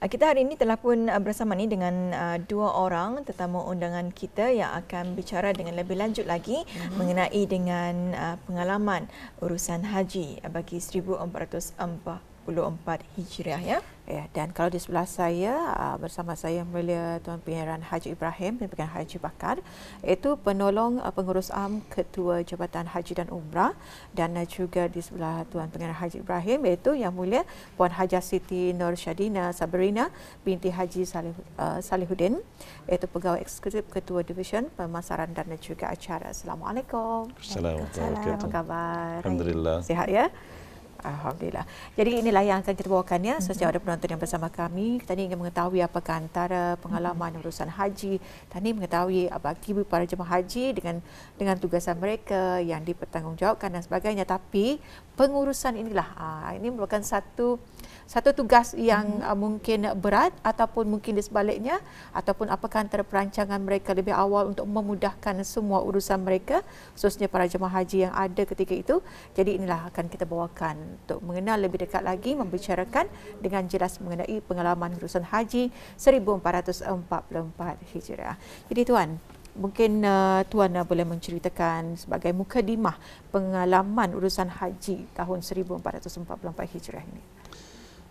Kita hari ini telah pun bersama ni dengan dua orang tetamu undangan kita yang akan bicara dengan lebih lanjut lagi mengenai dengan pengalaman urusan haji bagi 1444 Hijriah ya. Ya, dan kalau di sebelah saya bersama saya Mulia Tuan Pangeran Haji Ibrahim dan Pangeran Haji Bakar, iaitu penolong pengurus am Ketua Jabatan Haji dan Umrah, dan juga di sebelah Tuan Pangeran Haji Ibrahim iaitu Yang Mulia Puan Hajah Siti Nur Syadina Sabrina binti Haji Salihuddin, iaitu Pegawai Eksekutif Ketua Division Pemasaran dan juga Acara. Assalamualaikum. Assalamualaikum. Apa khabar? Alhamdulillah. Sihat ya? Alhamdulillah. Jadi inilah yang akan kita bawakan ya. Setiap ada penonton yang bersama kami, kita ingin mengetahui apakah antara pengalaman urusan haji, kita ingin mengetahui bagi para jemaah haji dengan tugasan mereka yang dipertanggungjawabkan dan sebagainya. Tapi pengurusan inilah ini merupakan satu tugas yang mungkin berat ataupun mungkin di sebaliknya, ataupun apakah antara perancangan mereka lebih awal untuk memudahkan semua urusan mereka, khususnya para jemaah haji yang ada ketika itu. Jadi inilah akan kita bawakan untuk mengenal lebih dekat lagi, membicarakan dengan jelas mengenai pengalaman urusan haji 1444 Hijriah. Jadi Tuan, mungkin Tuan boleh menceritakan sebagai mukadimah pengalaman urusan haji tahun 1444 Hijriah ini.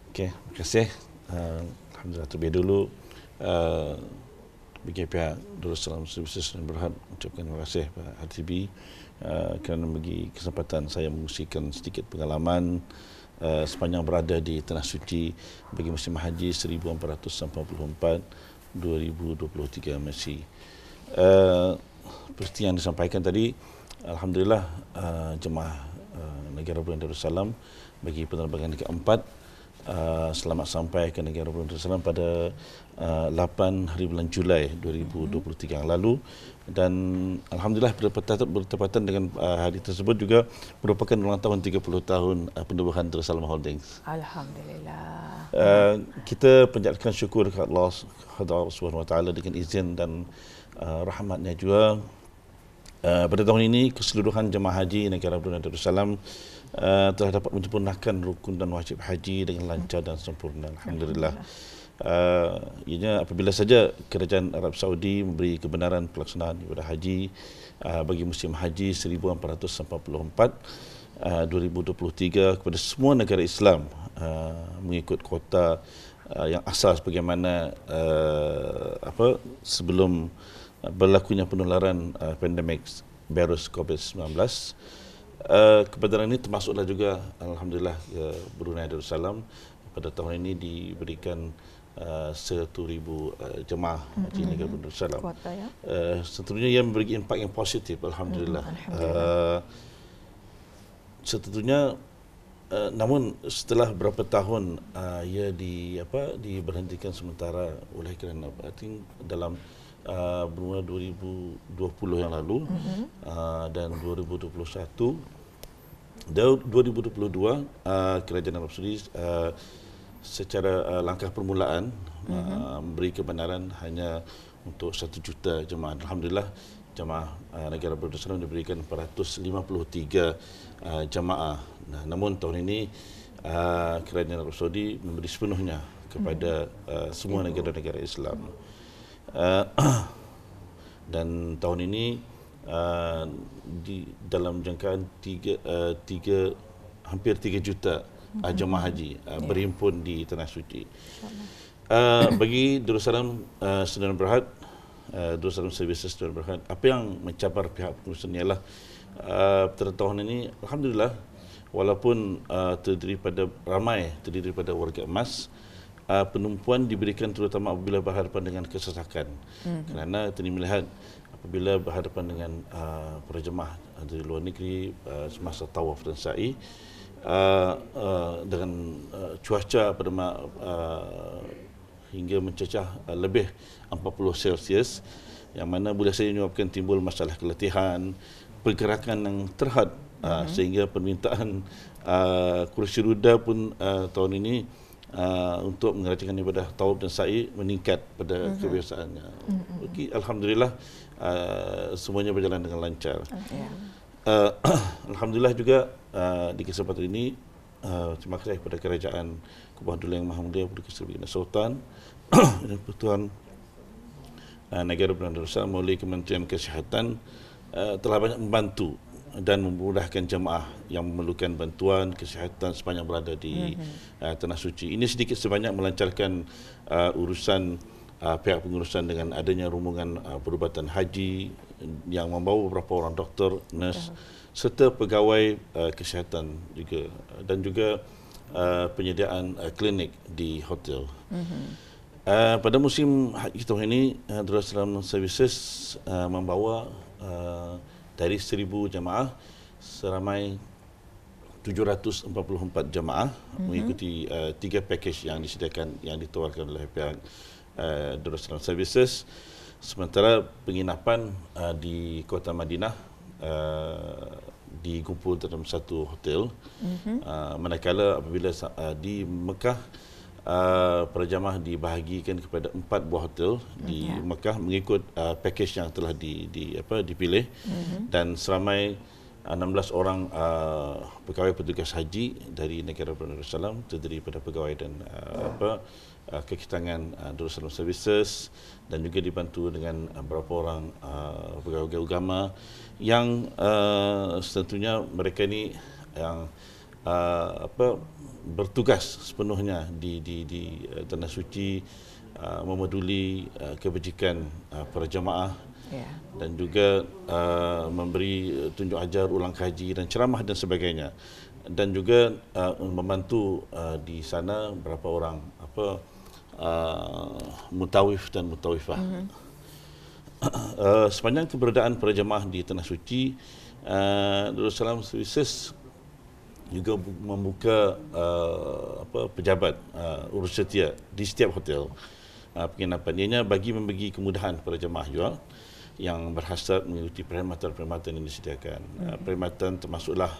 Okey, terima kasih. Alhamdulillah, terlebih dulu bagi pihak Darussalam Services dan Berhad ucapkan terima kasih Pak RTB kerana bagi kesempatan saya mengungsikan sedikit pengalaman sepanjang berada di Tanah Suci bagi musim haji 1444 2023 Masehi. Seperti yang disampaikan tadi, alhamdulillah jemaah negara Bulan Darussalam bagi penerbangan keempat selamat sampai ke negara Bulan Darussalam pada 8 hari bulan Julai 2023 yang lalu, dan alhamdulillah bertepatan dengan hari tersebut juga merupakan ulang tahun 30 tahun penubuhan Darussalam Holdings. Alhamdulillah. Kita panjatkan syukur kepada Allah Subhanahu Wa Taala dengan izin dan rahmatnya juga. Pada tahun ini keseluruhan jemaah haji negara Brunei Darussalam telah dapat menyempurnakan rukun dan wajib haji dengan lancar dan sempurna. Alhamdulillah. Ianya apabila saja Kerajaan Arab Saudi memberi kebenaran pelaksanaan ibadah haji bagi musim haji 1444 2023 kepada semua negara Islam mengikut kuota yang asal sebagaimana sebelum berlakunya penularan pandemik virus COVID-19. Kebenaran ini termasuklah juga alhamdulillah Brunei Darussalam pada tahun ini diberikan 1,000 jemaah haji negara Brunei Darussalam. Tentunya ia memberi impak yang positif alhamdulillah. Tentunya namun setelah beberapa tahun ia diberhentikan sementara oleh kerana dalam bermula 2020 yang lalu dan 2021 dan 2022 Kerajaan Arab Saudi secara langkah permulaan memberi kebenaran hanya untuk 1 juta jemaah. Alhamdulillah jemaah negara Brunei Darussalam diberikan 453 jemaah. Namun tahun ini Kerajaan Arab Saudi memberi sepenuhnya kepada semua negara-negara Islam. Dan tahun ini di dalam jangkaan hampir 3 juta jemaah haji berhimpun di Tanah Suci. Bagi Darussalam Sedang Berhad, Darussalam Services Sedang Berhad, apa yang mencabar pihak pengurusan ialah pada tahun ini alhamdulillah walaupun terdiri pada warga emas, penumpuan diberikan terutama apabila berhadapan dengan kesesakan. Kerana tadi melihat apabila berhadapan dengan para jemaah dari luar negeri semasa tawaf dan sa'i dengan cuaca pada hingga mencecah lebih 40 Celsius, yang mana boleh saja menyebabkan timbul masalah keletihan, pergerakan yang terhad, sehingga permintaan kursi roda pun tahun ini untuk mengerjakan ibadah tawaf dan sa'i meningkat pada kebiasaannya. Alhamdulillah semuanya berjalan dengan lancar. Alhamdulillah juga di kesempatan ini terima kasih kepada Kerajaan Kubah Duli Yang Maha Mulia Perdana Seri Sultan dan Pertuan Negara Brunei Darussalam melalui Kementerian Kesihatan telah banyak membantu dan memudahkan jemaah yang memerlukan bantuan kesihatan sepanjang berada di Tanah Suci. Ini sedikit sebanyak melancarkan urusan pihak pengurusan dengan adanya rombongan perubatan haji yang membawa beberapa orang doktor, nurse serta pegawai kesihatan juga, dan juga penyediaan klinik di hotel. Pada musim haji tahun ini, Darussalam Services membawa dari 1,000 jemaah seramai 744 jemaah mengikuti 3 pakej yang disediakan, yang ditawarkan oleh pihak Darussalam Services. Sementara penginapan di Kota Madinah dikumpul dalam satu hotel. Manakala apabila di Mekah, para jemaah dibahagikan kepada 4 buah hotel di Mekah mengikut pakej yang telah dipilih, dan seramai 16 orang pegawai petugas haji dari negara Brunei Darussalam, terdiri pada pegawai dan kekitangan Darussalam Services, dan juga dibantu dengan beberapa orang pegawai agama yang tentunya mereka ini yang bertugas sepenuhnya di Tanah Suci, memeduli kebajikan para jemaah, dan juga memberi tunjuk ajar, ulang kaji dan ceramah dan sebagainya, dan juga membantu di sana beberapa orang mutawif dan mutawifah. Sepanjang keberadaan para jemaah di Tanah Suci, Darussalam Services juga membuka pejabat urus setia di setiap hotel penginapan. Ianya membagi kemudahan kepada jemaah juga yang berhasrat mengikuti perkhidmatan-perkhidmatan yang disediakan. Perkhidmatan termasuklah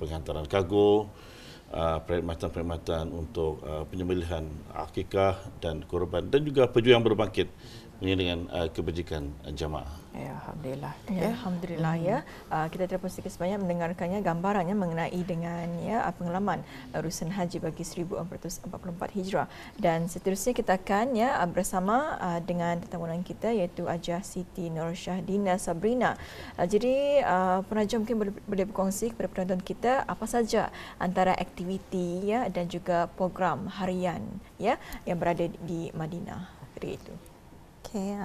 penghantaran kargo, perkhidmatan-perkhidmatan untuk penyembelihan akikah dan korban, dan juga pejuang berbangkit dengan kebajikan jemaah. Ya, alhamdulillah. Alhamdulillah ya. Kita terima sedikit sebanyak mendengarkannya gambarannya mengenai dengan pengalaman urusan haji bagi 1444 Hijrah, dan seterusnya kita akan bersama dengan tetamu kita iaitu Hajah Siti Nur Syahdina Sabrina. Jadi penaja mungkin boleh berkongsi kepada penonton kita apa saja antara aktiviti dan juga program harian yang berada di Madinah ketika itu. Okay,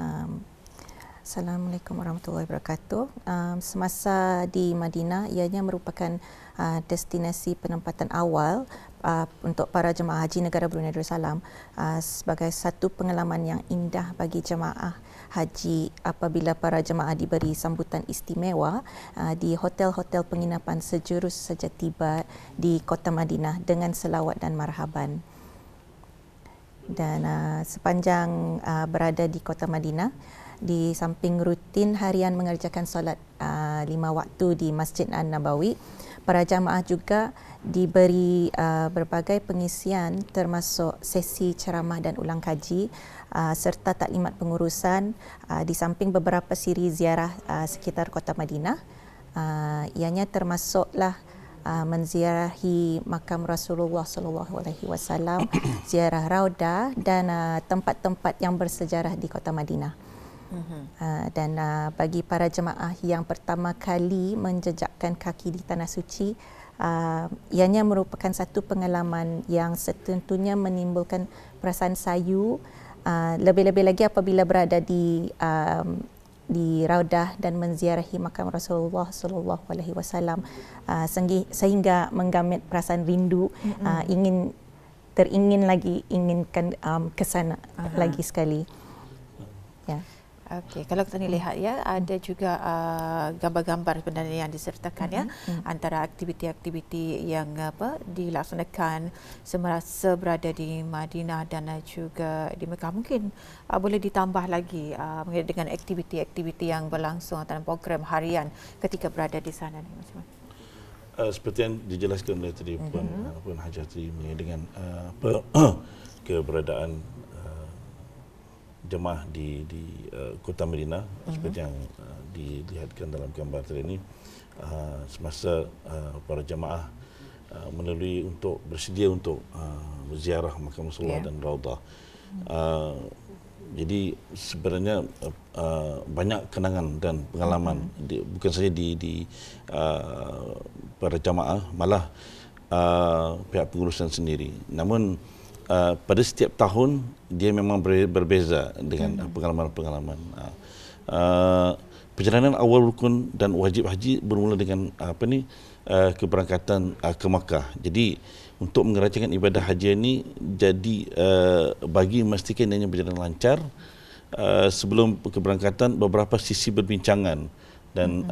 Assalamualaikum warahmatullahi wabarakatuh. Semasa di Madinah, ianya merupakan destinasi penempatan awal untuk para jemaah haji negara Brunei Darussalam, sebagai satu pengalaman yang indah bagi jemaah haji apabila para jemaah diberi sambutan istimewa di hotel-hotel penginapan sejurus saja tiba di Kota Madinah dengan selawat dan marhaban. Dan sepanjang berada di Kota Madinah, di samping rutin harian mengerjakan solat 5 waktu di Masjid An-Nabawi, para jamaah juga diberi berbagai pengisian termasuk sesi ceramah dan ulang kaji serta taklimat pengurusan di samping beberapa siri ziarah sekitar Kota Madinah. Ianya termasuklah menziarahi makam Rasulullah SAW, ziarah Raudah dan tempat-tempat yang bersejarah di Kota Madinah. Dan bagi para jemaah yang pertama kali menjejakkan kaki di Tanah Suci, ianya merupakan satu pengalaman yang setentunya menimbulkan perasaan sayu, lebih-lebih lagi apabila berada di Raudah dan menziarahi makam Rasulullah SAW, sehingga menggamit perasaan rindu, inginkan ke sana lagi sekali. Ya. Okey, kalau kita lihat ada juga gambar-gambar sebenarnya yang disertakan antara aktiviti-aktiviti yang dilaksanakan semasa berada di Madinah dan juga di Mekah. Mungkin boleh ditambah lagi dengan aktiviti-aktiviti yang berlangsung dalam program harian ketika berada di sana ni, macam mana? Seperti yang dijelaskan oleh tadi Puan Hajah tadi dengan keberadaan jemaah di Kota Madinah, seperti yang dilihatkan dalam gambar tadi ini, semasa para jemaah melalui untuk bersedia untuk ziarah makam Rasulullah dan Raudah. Jadi sebenarnya banyak kenangan dan pengalaman bukan saja di para jamaah, malah pihak pengurusan sendiri. Namun pada setiap tahun dia memang berbeza dengan pengalaman-pengalaman. Perjalanan awal rukun dan wajib haji bermula dengan keberangkatan ke Makkah. Jadi untuk mengerancangkan ibadah haji ini, jadi bagi memastikan ianya berjalan lancar, sebelum keberangkatan beberapa sisi berbincangan dan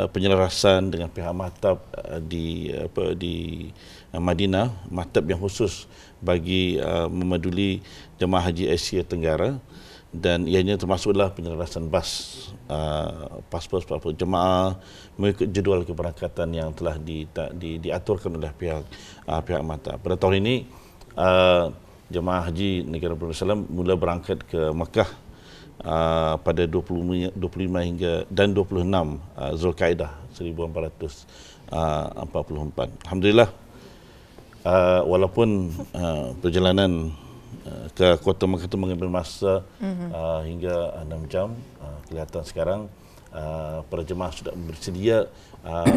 penyelarasan dengan pihak maktab di Madinah, maktab yang khusus bagi memaduli jemaah haji Asia Tenggara, dan ianya termasuklah penyelarasan bas, pasport jemaah mengikut jadual keberangkatan yang telah diaturkan oleh pihak maktab. Pada tahun ini jemaah haji negara Brunei mula berangkat ke Makkah pada 25 hingga dan 26 Zulkaidah 1444. Alhamdulillah, walaupun perjalanan ke Kota Makkah itu mengambil masa hingga 6 jam, kelihatan sekarang para jemaah sudah bersedia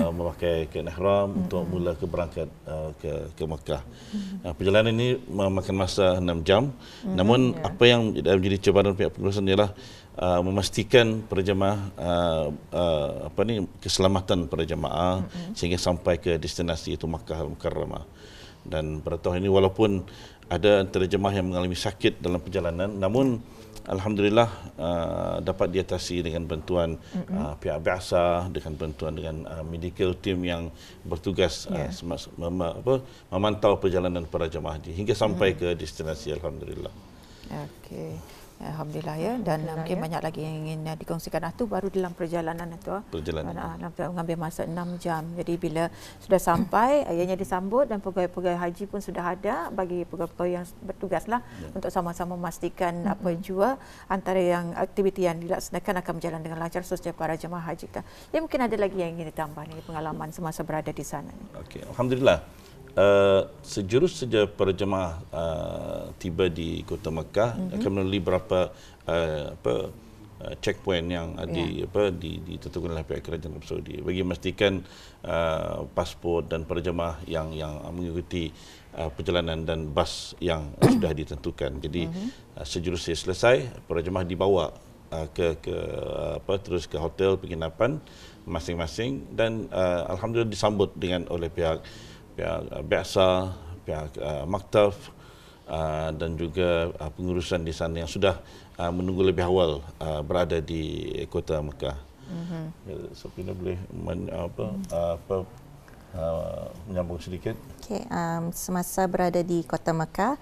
memakai kain ihram untuk mula berangkat ke Makkah. Perjalanan ini memakan masa 6 jam. Namun apa yang menjadi cabaran pihak pengurusan ialah memastikan para jemaah keselamatan para jemaah sehingga sampai ke destinasi itu Makkah Mukarramah. Dan pada tahun ini walaupun ada antara jemaah yang mengalami sakit dalam perjalanan, namun alhamdulillah dapat diatasi dengan bantuan pihak biasa, dengan bantuan medical team yang bertugas memantau perjalanan para jemaah haji hingga sampai ke destinasi, alhamdulillah. Okey. Alhamdulillah ya, dan mungkin banyak lagi yang ingin dikongsikan. Itu baru dalam perjalanan itu. Mengambil masa 6 jam. Jadi bila sudah sampai, ianya disambut dan pegawai-pegawai haji pun sudah ada bagi pegawai-pegawai yang bertugaslah untuk sama-sama memastikan apa jua antara yang aktiviti yang dilaksanakan akan berjalan dengan lancar khususnya para jemaah haji. Ya, mungkin ada lagi yang ingin ditambah ni pengalaman semasa berada di sana. Okey, alhamdulillah. Sejurus saja para jemaah tiba di Kota Makkah akan melalui beberapa checkpoint yang ditentukan oleh pihak kerajaan Arab Saudi bagi memastikan pasport dan para jemaah yang mengikuti perjalanan dan bas yang sudah ditentukan. Jadi sejurus saya selesai, para jemaah dibawa terus ke hotel penginapan masing-masing, dan alhamdulillah disambut oleh pihak biasa, pihak maktab dan juga pengurusan di sana yang sudah menunggu lebih awal berada di Kota Makkah. Sofina boleh menyambung sedikit? Okay, semasa berada di Kota Makkah,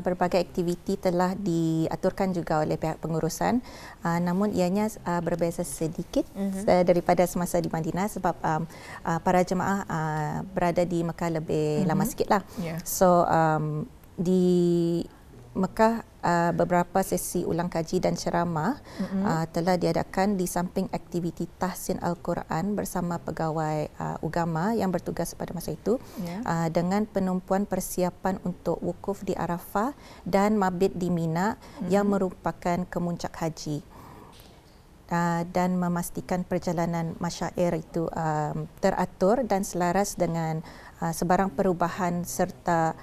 berbagai aktiviti telah diaturkan juga oleh pihak pengurusan, namun ianya berbeza sedikit daripada semasa di Madinah sebab para jemaah berada di Makkah lebih lama sikitlah. So di Mekah beberapa sesi ulang kaji dan ceramah telah diadakan di samping aktiviti tahsin Al-Quran bersama pegawai agama yang bertugas pada masa itu, dengan penumpuan persiapan untuk wukuf di Arafah dan mabit di Mina yang merupakan kemuncak haji, dan memastikan perjalanan masyair itu teratur dan selaras dengan sebarang perubahan serta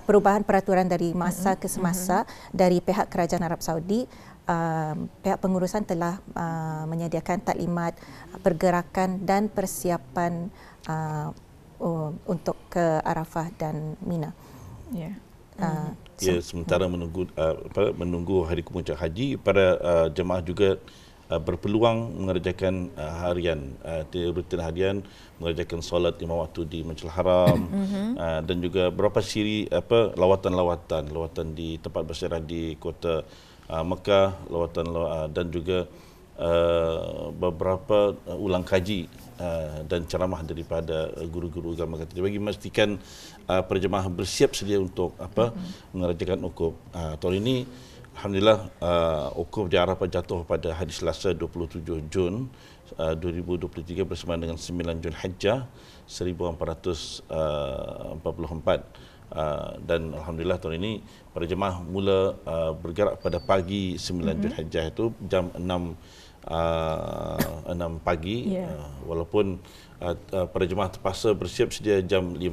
perubahan peraturan dari masa ke semasa dari pihak kerajaan Arab Saudi. Pihak pengurusan telah menyediakan taklimat pergerakan dan persiapan untuk ke Arafah dan Mina. Sementara menunggu hari kemuncak haji, para jemaah juga berpeluang mengerjakan harian, rutin harian, mengerjakan solat 5 waktu di Masjidil Haram, dan juga beberapa siri lawatan di tempat bersejarah di Kota Mekah, dan juga beberapa ulang kaji dan ceramah daripada guru-guru agama kita bagi memastikan para jemaah bersiap sedia untuk mengerjakan ukuf. Tahun ini alhamdulillah ukuf di Arafah jatuh pada hari Selasa 27 Jun 2023 bersamaan dengan 9 Zulhijjah 1444. Dan alhamdulillah tahun ini para jemaah mula bergerak pada pagi 9 Zulhijjah itu jam 6 pagi, walaupun para jemaah terpaksa bersiap sedia jam 5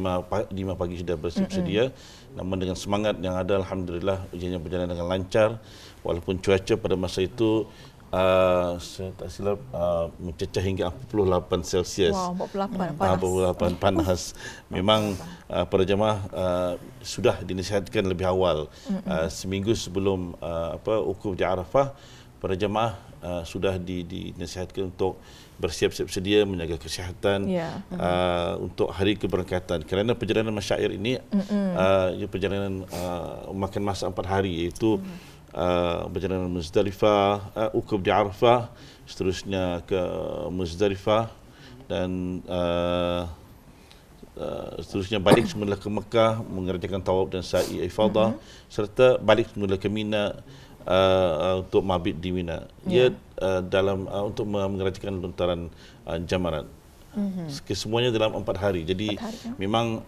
pagi sudah bersiap sedia, namun dengan semangat yang ada alhamdulillah ujiannya berjalan dengan lancar, walaupun cuaca pada masa itu saya tak silap mencecah hingga 48 Celsius. Wow, 48 panas. 48 panas. Memang para jemaah sudah dinasihatkan lebih awal. Seminggu sebelum wukuf di Arafah, para jemaah sudah dinasihatkan untuk bersiap-siap sedia menjaga kesihatan untuk hari keberangkatan. Kerana perjalanan masyair ini perjalanan makan masa 4 hari, iaitu perjalanan Muzdalifah, wukuf di Arafah, seterusnya ke Muzdalifah dan seterusnya balik semula ke Mekah mengerjakan tawaf dan sa'i ifadah, serta balik semula ke Mina untuk mabit di Mina. Ia dalam untuk mengerjakan lontaran jamarat. Kesemuanya dalam 4 hari. Jadi memang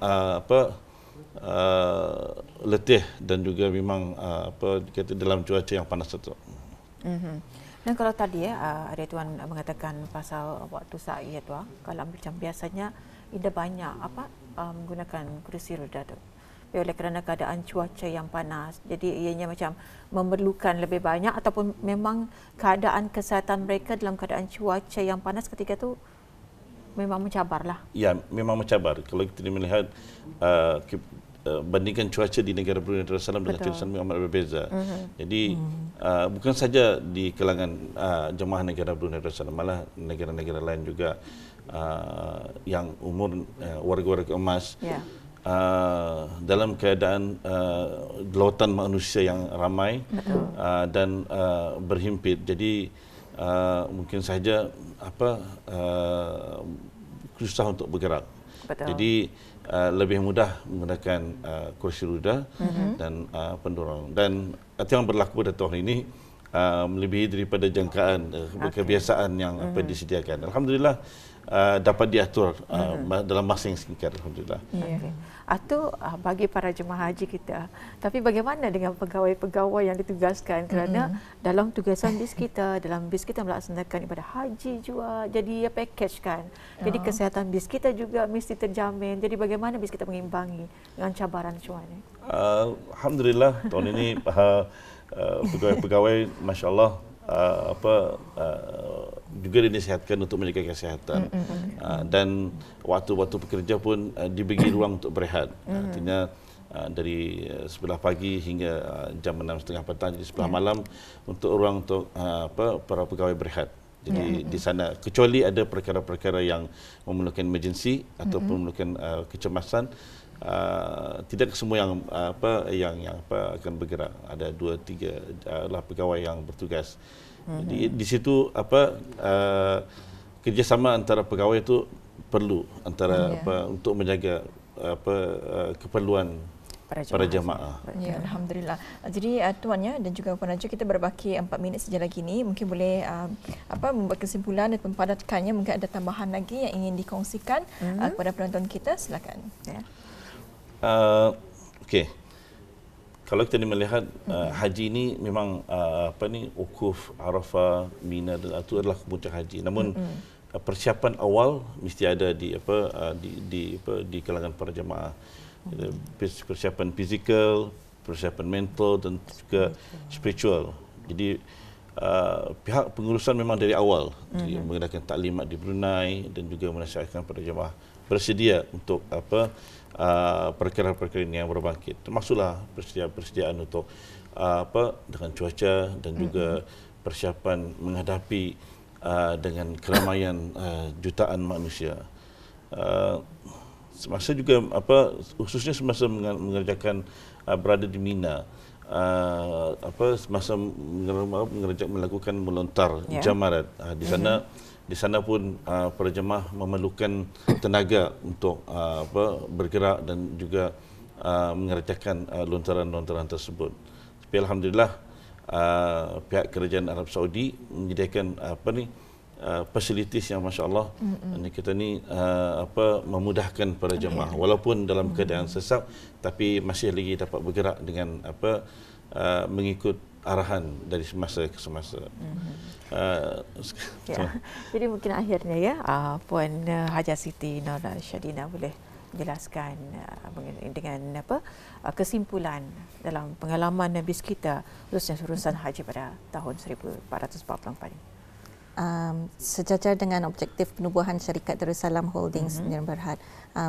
letih dan juga memang dikata dalam cuaca yang panas itu. Dan kalau tadi ada tuan mengatakan pasal waktu sa'i itu, kalau macam biasanya tidak banyak menggunakan kerusi roda tu. Oleh kerana keadaan cuaca yang panas, jadi ianya macam memerlukan lebih banyak, ataupun memang keadaan kesihatan mereka dalam keadaan cuaca yang panas ketika tu memang mencabarlah. Ya, memang mencabar. Kalau kita melihat bandingkan cuaca di negara Brunei Darussalam dengan cuaca amat berbeza. Jadi bukan saja di kalangan jemaah negara Brunei Darussalam, malah negara-negara lain juga yang umur warga-warga emas dalam keadaan lautan manusia yang ramai dan berhimpit. Jadi mungkin saja susah untuk bergerak. Jadi lebih mudah menggunakan kursi roda dan pendorong. Dan itu yang berlaku pada tahun ini melebihi daripada jangkaan kebiasaan yang disediakan. Alhamdulillah dapat diatur dalam masa yang singkat, alhamdulillah. Itu bagi para jemaah haji kita. Tapi bagaimana dengan pegawai-pegawai yang ditugaskan? Kerana dalam tugasan bis kita, dalam bis kita melaksanakan ibadah haji juga, jadi package kan. Jadi kesihatan bis kita juga mesti terjamin. Jadi bagaimana bis kita mengimbangi dengan cabaran macam ni? Alhamdulillah tahun ini pegawai-pegawai masya-Allah juga dinasihatkan untuk menjaga kesihatan dan waktu-waktu bekerja pun diberi ruang untuk berehat. Artinya dari sebelah pagi hingga jam 6:30 petang, jadi sebelah malam untuk ruang untuk para pegawai berehat. Jadi di sana, kecuali ada perkara-perkara yang memerlukan emergency ataupun memerlukan kecemasan, tidak semua yang akan bergerak. Ada 2-3 pegawai yang bertugas. Jadi di situ kerjasama antara pegawai itu perlu antara untuk menjaga keperluan para jemaah. Ya, alhamdulillah. Jadi tuan dan juga Puan Najwa, kita berbaki 4 minit saja lagi ni. Mungkin boleh membuat kesimpulan dan mempadatkannya. Mungkin ada tambahan lagi yang ingin dikongsikan kepada penonton kita, silakan. Okey. Kalau kita melihat haji ini memang wukuf Arafah, Mina dan itu adalah kemuncak haji. Namun persiapan awal mesti ada di kalangan para jemaah. Persiapan fizikal, persiapan mental dan juga spiritual. Jadi pihak pengurusan memang dari awal mengadakan taklimat di Brunei dan juga menasihatkan para jemaah bersedia untuk perkara-perkara ini yang berbangkit, termasuklah persediaan untuk dengan cuaca dan juga persiapan menghadapi dengan keramaian jutaan manusia. Semasa juga khususnya semasa mengerjakan berada di Mina, semasa melakukan melontar jamarat di sana pun para jemaah memerlukan tenaga untuk bergerak dan juga mengerjakan lontaran-lontaran tersebut. Tapi alhamdulillah pihak kerajaan Arab Saudi menyediakan facilities yang masya-Allah ini kita ni memudahkan para jemaah walaupun dalam keadaan sesak tapi masih lagi dapat bergerak dengan mengikut arahan dari semasa ke semasa. Jadi mungkin akhirnya ya Puan Hajah Siti Nur Syadina boleh menjelaskan dengan kesimpulan dalam pengalaman BIS kita khususnya urusan haji pada tahun 1444 ini. Sejajar dengan objektif penubuhan syarikat Darussalam Holdings Sdn Bhd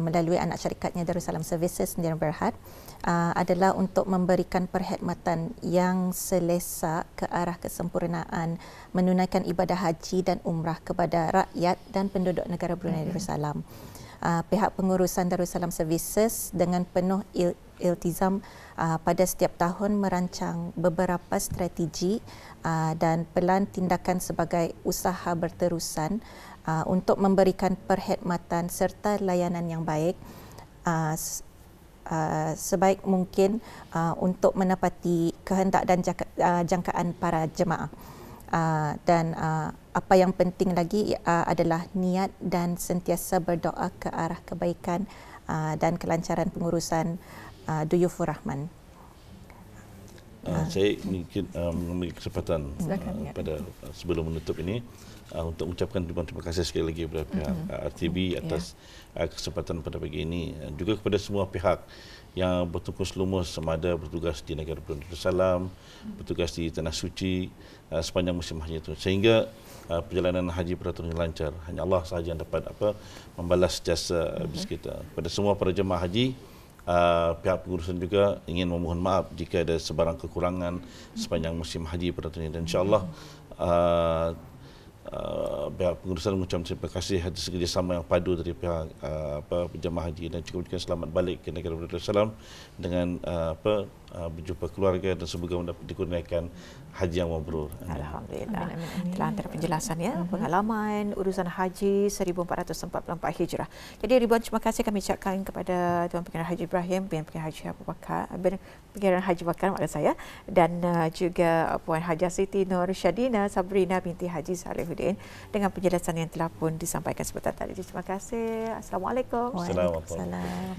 melalui anak syarikatnya Darussalam Services Sdn Bhd adalah untuk memberikan perkhidmatan yang selesa ke arah kesempurnaan menunaikan ibadah haji dan umrah kepada rakyat dan penduduk negara Brunei Darussalam. Pihak pengurusan Darussalam Services dengan penuh iltizam pada setiap tahun merancang beberapa strategi dan pelan tindakan sebagai usaha berterusan untuk memberikan perkhidmatan serta layanan yang baik sebaik mungkin untuk menepati kehendak dan jangkaan para jemaah. Dan apa yang penting lagi adalah niat dan sentiasa berdoa ke arah kebaikan dan kelancaran pengurusan Duyufur Rahman. Saya mungkin mengambil kesempatan pada sebelum menutup ini untuk mengucapkan terima kasih sekali lagi kepada pihak RTB atas kesempatan pada pagi ini, juga kepada semua pihak yang bertungkus lumus sama ada bertugas di negara Brunei Darussalam, bertugas di Tanah Suci sepanjang musim haji itu, sehingga perjalanan haji pada tahun ini lancar. Hanya Allah sahaja yang dapat membalas jasa BIS kita. Pada semua para jemaah haji, pihak pengurusan juga ingin memohon maaf jika ada sebarang kekurangan sepanjang musim haji pada tahun ini, dan insya-Allah pihak pengurusan mengucapkan terima kasih atas kerjasama yang padu dari pihak jemaah haji, dan juga selamat balik ke negara Brunei Darussalam dengan berjumpa keluarga dan semoga mendapat dikurniakan haji yang mabrur. Alhamdulillah. Telah antara penjelasan ya pengalaman urusan haji 1444 Hijrah. Jadi ribuan terima kasih kami ucapkan kepada Tuan Pengarah Haji Ibrahim, Pengarah Haji Abu Bakar, Pengarah Haji Bakar maksud saya, dan juga Puan Hajah Siti Nur Syadina Sabrina binti Haji Salihuddin dengan penjelasan yang telah pun disampaikan sebentar tadi. Terima kasih. Assalamualaikum. Waalaikumsalam.